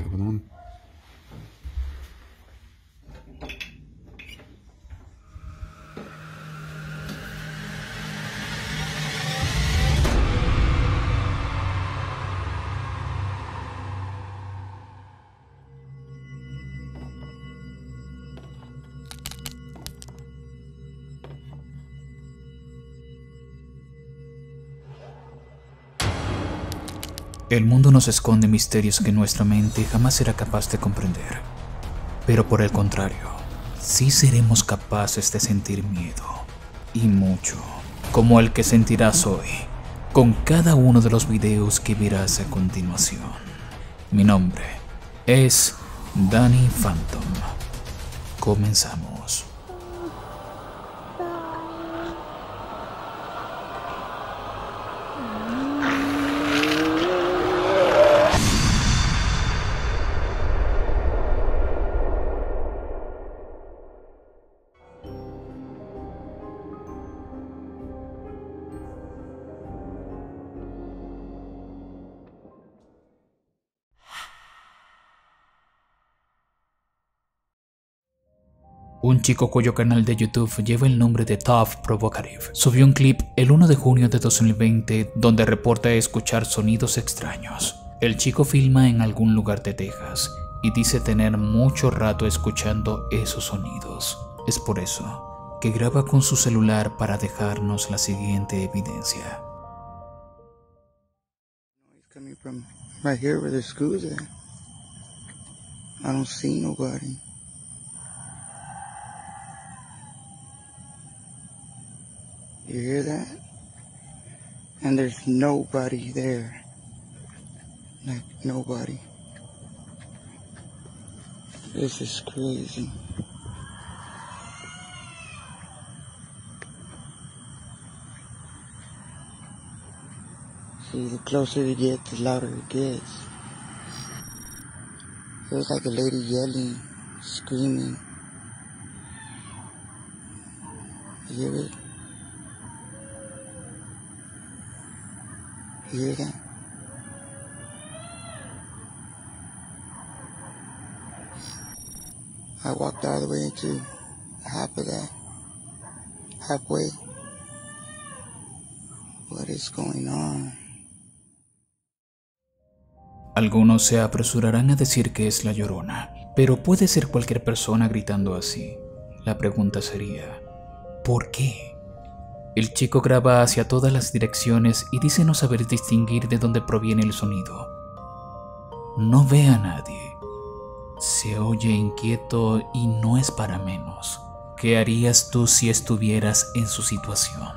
Perdón. El mundo nos esconde misterios que nuestra mente jamás será capaz de comprender. Pero por el contrario, sí seremos capaces de sentir miedo, y mucho, como el que sentirás hoy, con cada uno de los videos que verás a continuación. Mi nombre es Danny Phantom. Comenzamos. Un chico cuyo canal de YouTube lleva el nombre de Tough Provocative subió un clip el 1 de junio de 2020 donde reporta escuchar sonidos extraños. El chico filma en algún lugar de Texas y dice tener mucho rato escuchando esos sonidos. Es por eso que graba con su celular para dejarnos la siguiente evidencia. Coming from right here where the school's at. I don't see nobody. You hear that? And there's nobody there. Like, nobody. This is crazy. See, the closer you get, the louder it gets. Feels like a lady yelling, screaming. You hear it? You hear that? I walked all the way into half of that. Halfway. What is going on? Algunos se apresurarán a decir que es la Llorona, pero puede ser cualquier persona gritando así. La pregunta sería, ¿por qué? El chico graba hacia todas las direcciones y dice no saber distinguir de dónde proviene el sonido. No ve a nadie. Se oye inquieto y no es para menos. ¿Qué harías tú si estuvieras en su situación?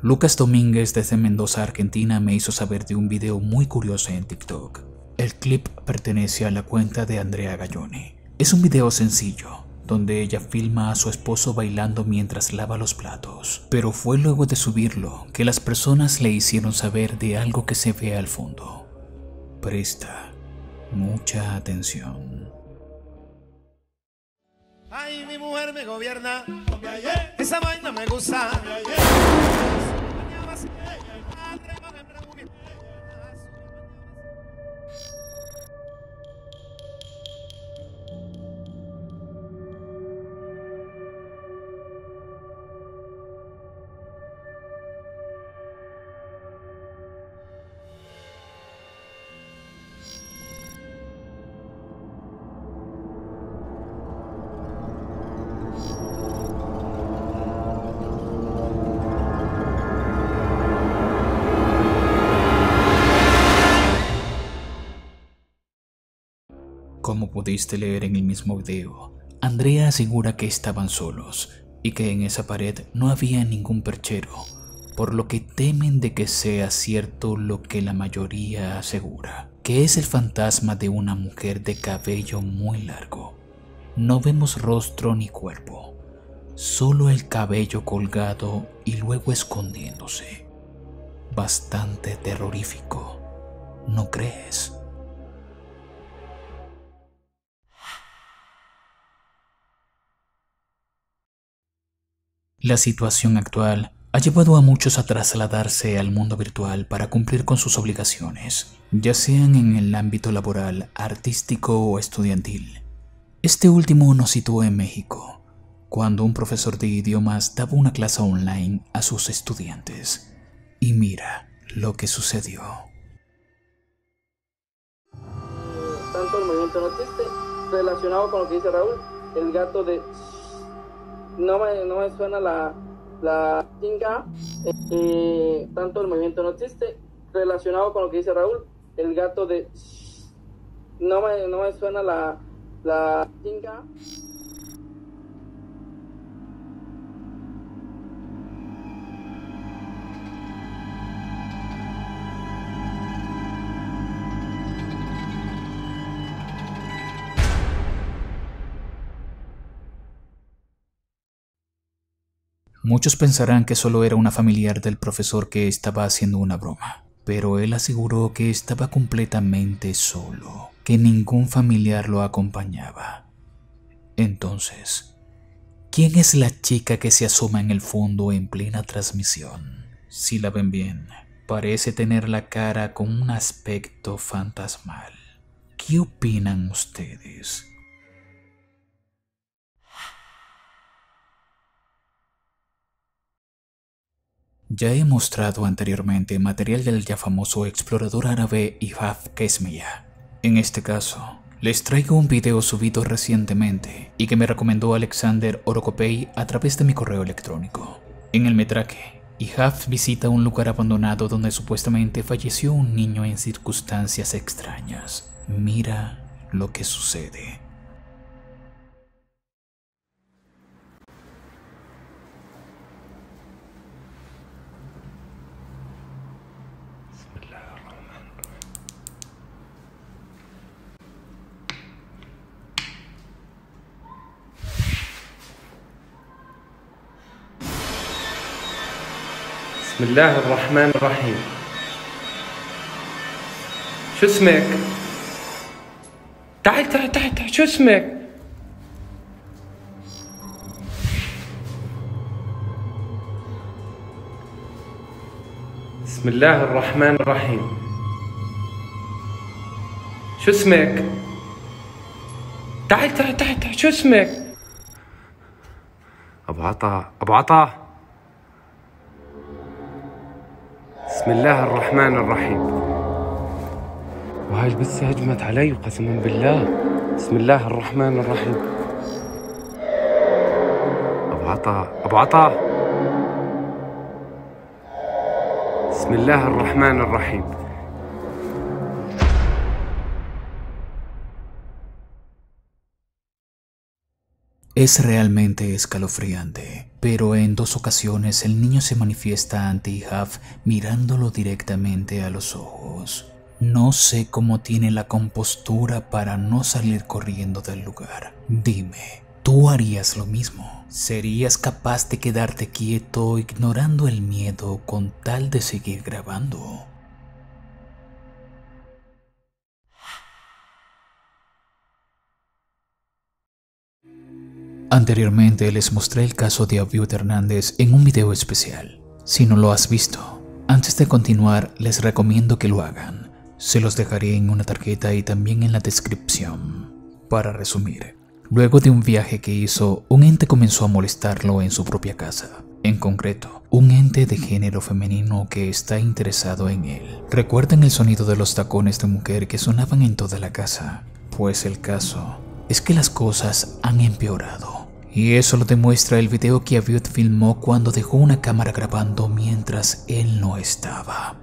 Lucas Domínguez desde Mendoza, Argentina me hizo saber de un video muy curioso en TikTok. El clip pertenece a la cuenta de Andrea Galloni. Es un video sencillo, donde ella filma a su esposo bailando mientras lava los platos. Pero fue luego de subirlo que las personas le hicieron saber de algo que se ve al fondo. Presta mucha atención. Ay, mi mujer me gobierna, esa vaina me gusta. Como pudiste leer en el mismo video, Andrea asegura que estaban solos y que en esa pared no había ningún perchero, por lo que temen de que sea cierto lo que la mayoría asegura, que es el fantasma de una mujer de cabello muy largo. No vemos rostro ni cuerpo, solo el cabello colgado y luego escondiéndose. Bastante terrorífico, ¿no crees? La situación actual ha llevado a muchos a trasladarse al mundo virtual para cumplir con sus obligaciones, ya sean en el ámbito laboral, artístico o estudiantil. Este último nos situó en México, cuando un profesor de idiomas daba una clase online a sus estudiantes. Y mira lo que sucedió. Tanto el movimiento no existe, relacionado con lo que dice Raúl, el gato de... No me suena la chinga, tanto el movimiento no existe, relacionado con lo que dice Raúl, el gato de... No me suena la chinga. Muchos pensarán que solo era una familiar del profesor que estaba haciendo una broma, pero él aseguró que estaba completamente solo, que ningún familiar lo acompañaba. Entonces, ¿quién es la chica que se asoma en el fondo en plena transmisión? Si la ven bien, parece tener la cara con un aspecto fantasmal. ¿Qué opinan ustedes? Ya he mostrado anteriormente material del ya famoso explorador árabe Ihaf Kesmiya. En este caso, les traigo un video subido recientemente y que me recomendó Alexander Orokopei a través de mi correo electrónico. En el metraje, Ihaf visita un lugar abandonado donde supuestamente falleció un niño en circunstancias extrañas. Mira lo que sucede. بسم الله الرحمن الرحيم. شو اسمك؟ تعال شو اسمك؟ بسم الله الرحمن الرحيم. شو اسمك؟ تعال شو اسمك؟ أبو عطا. بسم الله الرحمن الرحيم. وهاج بس هجمت علي قسما بالله. بسم الله الرحمن الرحيم. أبو عطا. بسم الله الرحمن الرحيم. Es realmente escalofriante, pero en 2 ocasiones el niño se manifiesta ante Ihaf mirándolo directamente a los ojos. No sé cómo tiene la compostura para no salir corriendo del lugar. Dime, ¿tú harías lo mismo? ¿Serías capaz de quedarte quieto ignorando el miedo con tal de seguir grabando? Anteriormente les mostré el caso de Abiud Hernández en un video especial. Si no lo has visto, antes de continuar les recomiendo que lo hagan. Se los dejaré en una tarjeta y también en la descripción. Para resumir, luego de un viaje que hizo, un ente comenzó a molestarlo en su propia casa. En concreto, un ente de género femenino que está interesado en él. ¿Recuerdan el sonido de los tacones de mujer que sonaban en toda la casa? Pues el caso es que las cosas han empeorado. Y eso lo demuestra el video que Abiud filmó cuando dejó una cámara grabando mientras él no estaba.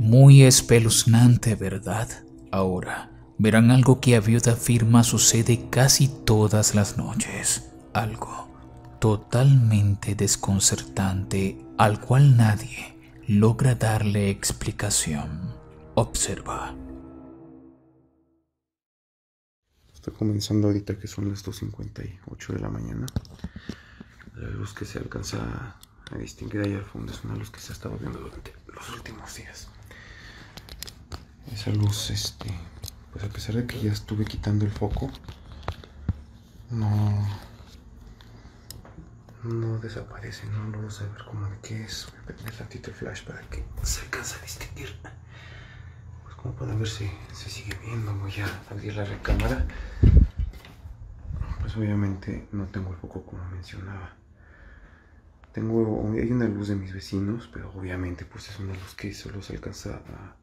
Muy espeluznante, ¿verdad? Ahora verán algo que Abiud afirma sucede casi todas las noches. Algo totalmente desconcertante al cual nadie logra darle explicación. Observa. Está comenzando ahorita que son las 2:58 de la mañana. La luz que se alcanza a distinguir ahí al fondo es una luz que se ha estado viendo durante los últimos días. Esa luz, pues a pesar de que ya estuve quitando el foco, no desaparece, no logro saber cómo de qué es. Voy a prender tantito el flash para que se alcance a distinguir. Pues como para ver si se sigue viendo. Voy a abrir la recámara. Pues obviamente no tengo el foco como mencionaba. Hay una luz de mis vecinos, pero obviamente pues es una luz que solo se alcanza a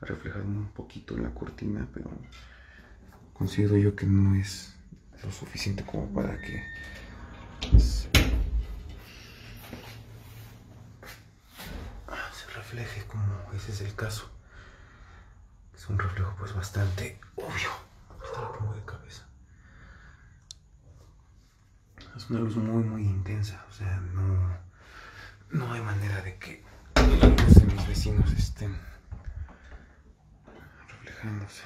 reflejar un poquito en la cortina, pero considero yo que no es lo suficiente como para que se refleje, como ese es el caso. Es un reflejo pues bastante obvio. Hasta lo pongo de cabeza. Es una luz muy intensa, o sea, no hay manera de que la luz de mis vecinos estén reflejándose.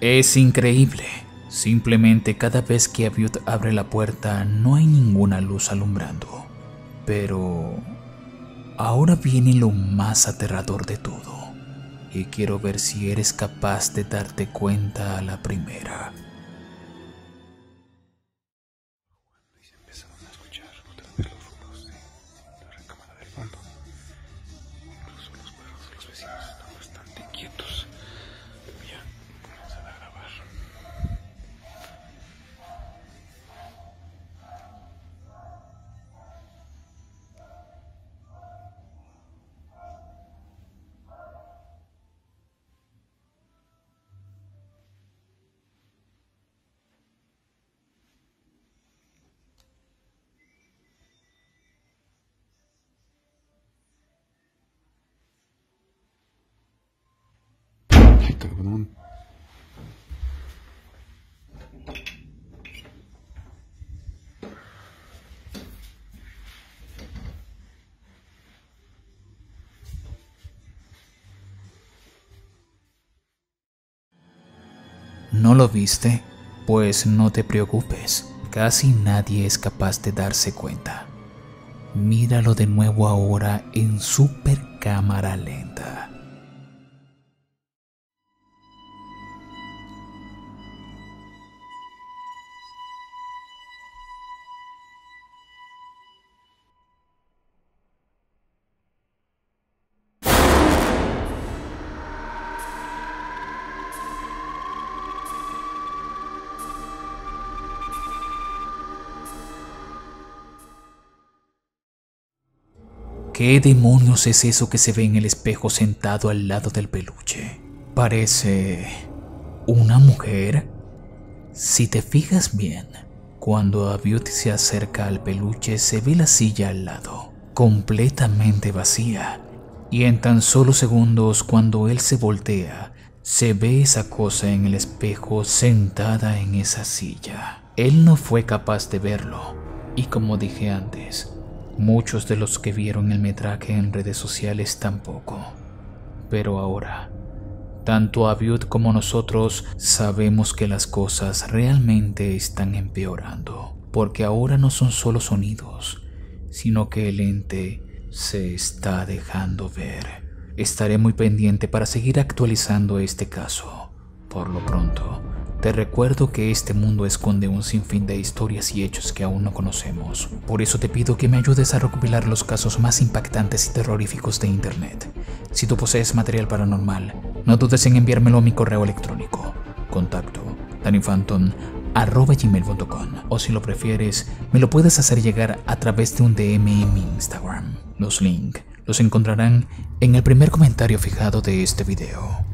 Es increíble. Simplemente cada vez que Abiud abre la puerta no hay ninguna luz alumbrando. Pero ahora viene lo más aterrador de todo. Y quiero ver si eres capaz de darte cuenta a la primera. Y se empezaron a escuchar otra vez los ruidos de la recámara del fondo. Incluso los perros de los vecinos están bastante inquietos. Voy a comenzar a grabar. Ay, cabrón. ¿No lo viste? Pues no te preocupes, casi nadie es capaz de darse cuenta. Míralo de nuevo ahora en super cámara lenta. ¿Qué demonios es eso que se ve en el espejo sentado al lado del peluche? Parece una mujer. Si te fijas bien, cuando Abiud se acerca al peluche se ve la silla al lado, completamente vacía. Y en tan solo segundos, cuando él se voltea, se ve esa cosa en el espejo sentada en esa silla. Él no fue capaz de verlo. Y como dije antes, muchos de los que vieron el metraje en redes sociales tampoco. Pero ahora, tanto Abiud como nosotros sabemos que las cosas realmente están empeorando, porque ahora no son solo sonidos, sino que el ente se está dejando ver. Estaré muy pendiente para seguir actualizando este caso. Por lo pronto, te recuerdo que este mundo esconde un sinfín de historias y hechos que aún no conocemos. Por eso te pido que me ayudes a recopilar los casos más impactantes y terroríficos de internet. Si tú posees material paranormal, no dudes en enviármelo a mi correo electrónico. Contacto danifanton@gmail.com, o si lo prefieres, me lo puedes hacer llegar a través de un DM en mi Instagram. Los links los encontrarán en el primer comentario fijado de este video.